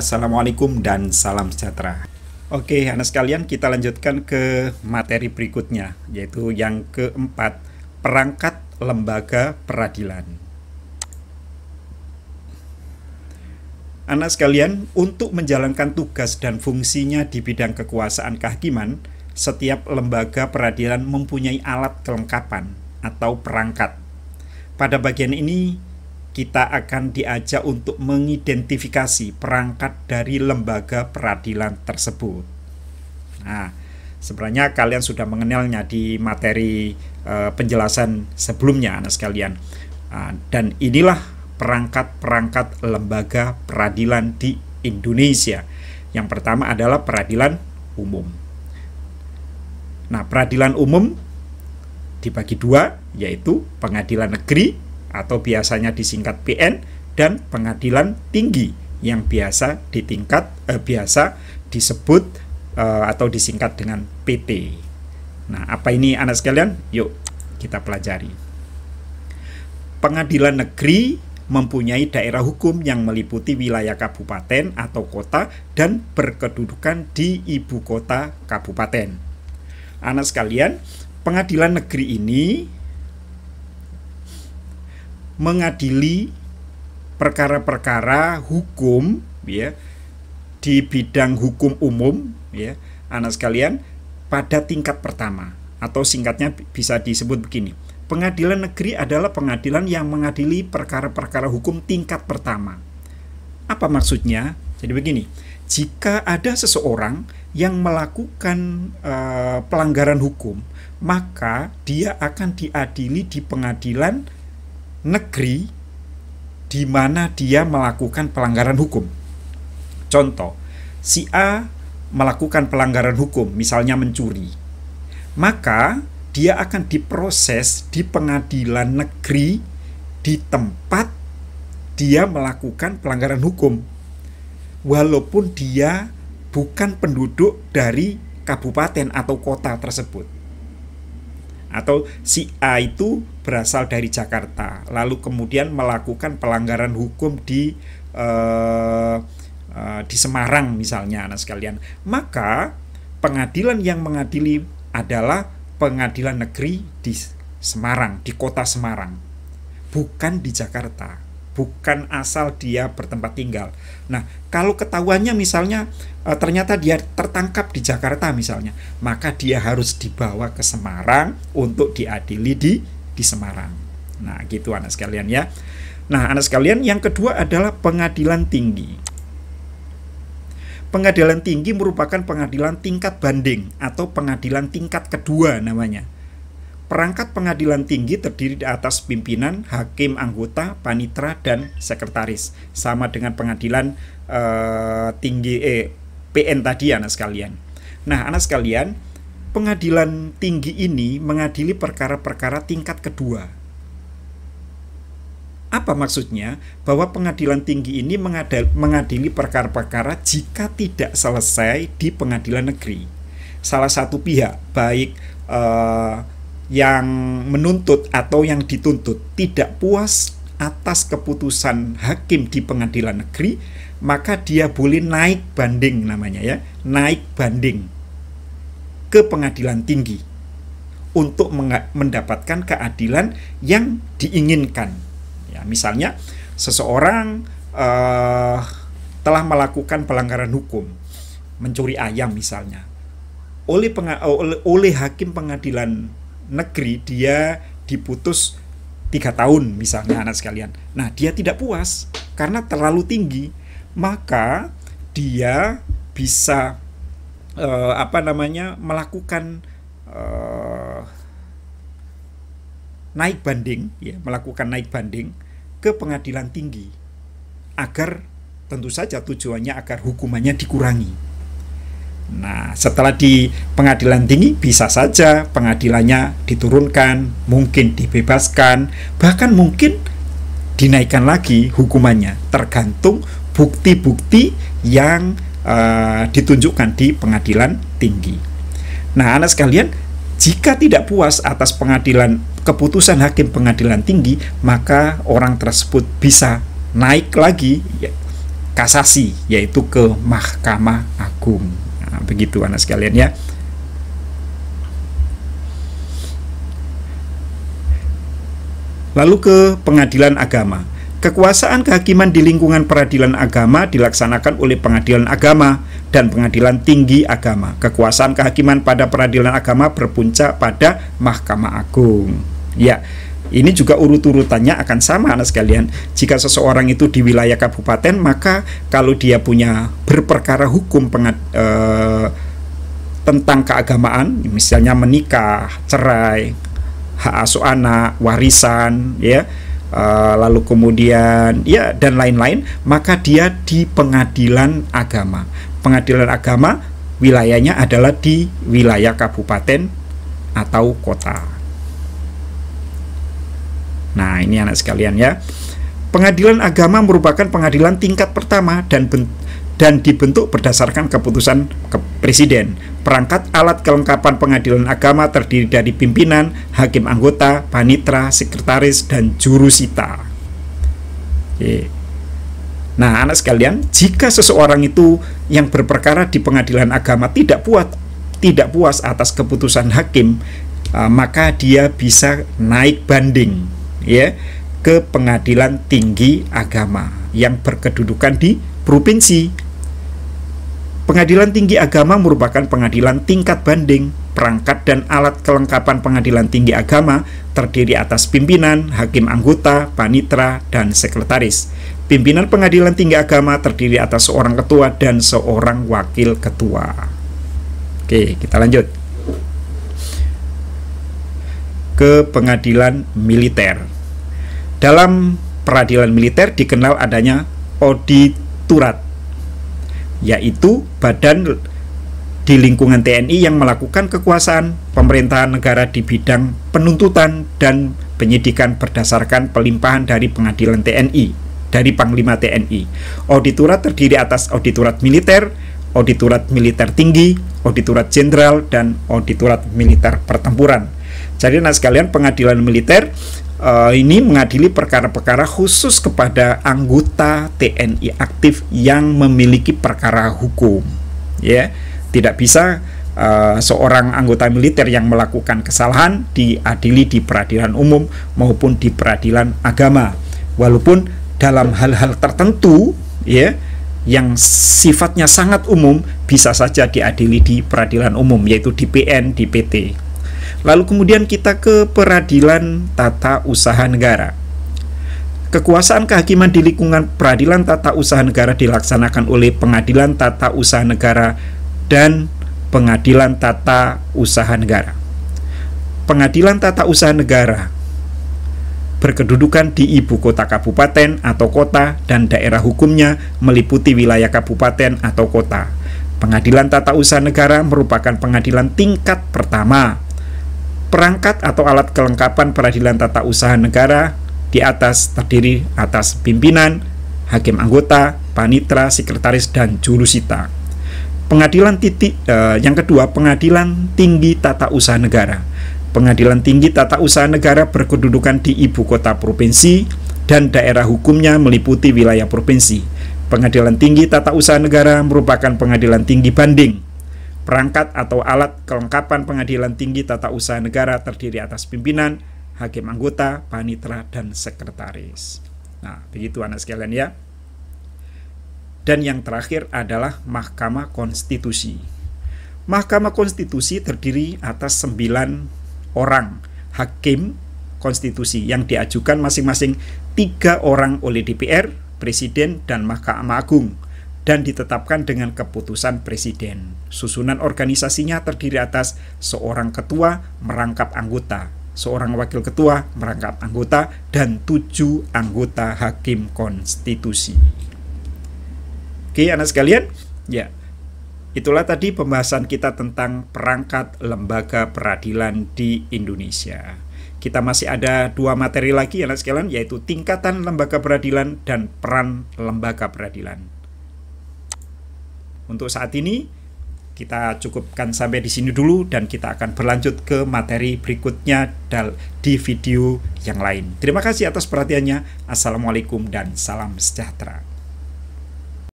Assalamualaikum dan salam sejahtera. Oke, anak sekalian, kita lanjutkan ke materi berikutnya, yaitu yang keempat, perangkat lembaga peradilan. Anak sekalian, untuk menjalankan tugas dan fungsinya di bidang kekuasaan kehakiman, setiap lembaga peradilan mempunyai alat kelengkapan atau perangkat. Pada bagian ini, kita akan diajak untuk mengidentifikasi perangkat dari lembaga peradilan tersebut. Nah, sebenarnya kalian sudah mengenalnya di materi penjelasan sebelumnya, anak sekalian. Dan inilah perangkat-perangkat lembaga peradilan di Indonesia. Yang pertama adalah peradilan umum. Nah, peradilan umum dibagi dua, yaitu pengadilan negeri atau biasanya disingkat PN, dan pengadilan tinggi yang biasa disebut atau disingkat dengan PT. Nah, apa ini anak sekalian? Yuk kita pelajari. Pengadilan negeri mempunyai daerah hukum yang meliputi wilayah kabupaten atau kota dan berkedudukan di ibu kota kabupaten. Anak sekalian, pengadilan negeri ini mengadili perkara-perkara hukum ya di bidang hukum umum ya anak sekalian pada tingkat pertama, atau singkatnya bisa disebut begini. Pengadilan negeri adalah pengadilan yang mengadili perkara-perkara hukum tingkat pertama. Apa maksudnya? Jadi begini, jika ada seseorang yang melakukan pelanggaran hukum, maka dia akan diadili di pengadilan negeri di mana dia melakukan pelanggaran hukum. Contoh, si A melakukan pelanggaran hukum, misalnya mencuri. Maka dia akan diproses di pengadilan negeri di tempat dia melakukan pelanggaran hukum. Walaupun dia bukan penduduk dari kabupaten atau kota tersebut. Atau si A itu berasal dari Jakarta, lalu kemudian melakukan pelanggaran hukum di Semarang misalnya, anak sekalian. Maka pengadilan yang mengadili adalah pengadilan negeri di Semarang, di kota Semarang, bukan di Jakarta, bukan asal dia bertempat tinggal. Nah, kalau ketahuannya misalnya ternyata dia tertangkap di Jakarta misalnya, maka dia harus dibawa ke Semarang untuk diadili di Semarang. Nah, gitu anak sekalian ya. Nah, anak sekalian, yang kedua adalah pengadilan tinggi. Pengadilan tinggi merupakan pengadilan tingkat banding atau pengadilan tingkat kedua namanya. Perangkat pengadilan tinggi terdiri di atas pimpinan, hakim, anggota, panitera, dan sekretaris. Sama dengan pengadilan tinggi PN tadi, anak sekalian. Nah, anak sekalian, pengadilan tinggi ini mengadili perkara-perkara tingkat kedua. Apa maksudnya? Bahwa pengadilan tinggi ini mengadili perkara-perkara jika tidak selesai di pengadilan negeri. Salah satu pihak, baik yang menuntut atau yang dituntut, tidak puas atas keputusan hakim di pengadilan negeri, maka dia boleh naik banding namanya ya, naik banding ke pengadilan tinggi untuk mendapatkan keadilan yang diinginkan. Ya, misalnya seseorang telah melakukan pelanggaran hukum, mencuri ayam misalnya, oleh hakim pengadilan negeri dia diputus 3 tahun misalnya, anak sekalian. Nah, dia tidak puas karena terlalu tinggi, maka dia bisa melakukan naik banding ya, melakukan naik banding ke pengadilan tinggi, agar tentu saja tujuannya agar hukumannya dikurangi. Nah, setelah di pengadilan tinggi, bisa saja pengadilannya diturunkan, mungkin dibebaskan, bahkan mungkin dinaikkan lagi hukumannya, tergantung bukti-bukti yang ditunjukkan di pengadilan tinggi. Nah, anak sekalian, jika tidak puas atas keputusan hakim pengadilan tinggi, maka orang tersebut bisa naik lagi ya, kasasi, yaitu ke Mahkamah Agung. Nah, begitu anak sekalian ya. Lalu ke pengadilan agama. Kekuasaan kehakiman di lingkungan peradilan agama dilaksanakan oleh pengadilan agama dan pengadilan tinggi agama. Kekuasaan kehakiman pada peradilan agama berpuncak pada Mahkamah Agung. Ya, ini juga urut-urutannya akan sama anak sekalian. Jika seseorang itu di wilayah kabupaten, maka kalau dia punya berperkara hukum tentang keagamaan, misalnya menikah, cerai, hak asuh anak, warisan, ya, lalu kemudian ya dan lain-lain, maka dia di pengadilan agama. Pengadilan agama wilayahnya adalah di wilayah kabupaten atau kota. Nah, ini anak sekalian ya. Pengadilan agama merupakan pengadilan tingkat pertama dan dibentuk berdasarkan keputusan presiden. Perangkat alat kelengkapan pengadilan agama terdiri dari pimpinan, hakim anggota, panitra, sekretaris, dan jurusita. Oke. Nah, anak sekalian, jika seseorang itu yang berperkara di pengadilan agama tidak puas atas keputusan hakim, maka dia bisa naik banding, ya, ke pengadilan tinggi agama yang berkedudukan di provinsi. Pengadilan tinggi agama merupakan pengadilan tingkat banding. Perangkat dan alat kelengkapan pengadilan tinggi agama terdiri atas pimpinan, hakim anggota, panitra, dan sekretaris. Pimpinan pengadilan tinggi agama terdiri atas seorang ketua dan seorang wakil ketua. Oke, kita lanjut ke pengadilan militer. Dalam peradilan militer dikenal adanya auditorat, yaitu badan di lingkungan TNI yang melakukan kekuasaan pemerintahan negara di bidang penuntutan dan penyidikan berdasarkan pelimpahan dari pengadilan TNI, dari Panglima TNI. Auditorat terdiri atas auditorat militer, auditorat militer tinggi, auditorat jenderal, dan auditorat militer pertempuran. Jadi anak sekalian, pengadilan militer ini mengadili perkara-perkara khusus kepada anggota TNI aktif yang memiliki perkara hukum. Ya, tidak bisa seorang anggota militer yang melakukan kesalahan diadili di peradilan umum maupun di peradilan agama. Walaupun dalam hal-hal tertentu, ya, yang sifatnya sangat umum bisa saja diadili di peradilan umum, yaitu di PN, di PT. Lalu kemudian kita ke peradilan tata usaha negara. Kekuasaan kehakiman di lingkungan peradilan tata usaha negara dilaksanakan oleh pengadilan tata usaha negara dan pengadilan tata usaha negara. Pengadilan tata usaha negara berkedudukan di ibu kota kabupaten atau kota dan daerah hukumnya meliputi wilayah kabupaten atau kota. Pengadilan tata usaha negara merupakan pengadilan tingkat pertama. Perangkat atau alat kelengkapan peradilan tata usaha negara di atas terdiri atas pimpinan, hakim anggota, panitra, sekretaris, dan jurusita. Yang kedua, pengadilan tinggi tata usaha negara. Pengadilan tinggi tata usaha negara berkedudukan di ibu kota provinsi dan daerah hukumnya meliputi wilayah provinsi. Pengadilan tinggi tata usaha negara merupakan pengadilan tinggi banding. Perangkat atau alat kelengkapan pengadilan tinggi tata usaha negara terdiri atas pimpinan, hakim anggota, panitra, dan sekretaris. Nah, begitu anak sekalian ya. Dan yang terakhir adalah Mahkamah Konstitusi. Mahkamah Konstitusi terdiri atas 9 orang hakim konstitusi yang diajukan masing-masing 3 orang oleh DPR, Presiden, dan Mahkamah Agung, dan ditetapkan dengan keputusan presiden. Susunan organisasinya terdiri atas seorang ketua merangkap anggota, seorang wakil ketua merangkap anggota, dan 7 anggota hakim konstitusi. Oke, anak sekalian, ya, itulah tadi pembahasan kita tentang perangkat lembaga peradilan di Indonesia. Kita masih ada 2 materi lagi anak sekalian, yaitu tingkatan lembaga peradilan dan peran lembaga peradilan. Untuk saat ini kita cukupkan sampai di sini dulu dan kita akan berlanjut ke materi berikutnya di video yang lain. Terima kasih atas perhatiannya. Assalamualaikum dan salam sejahtera.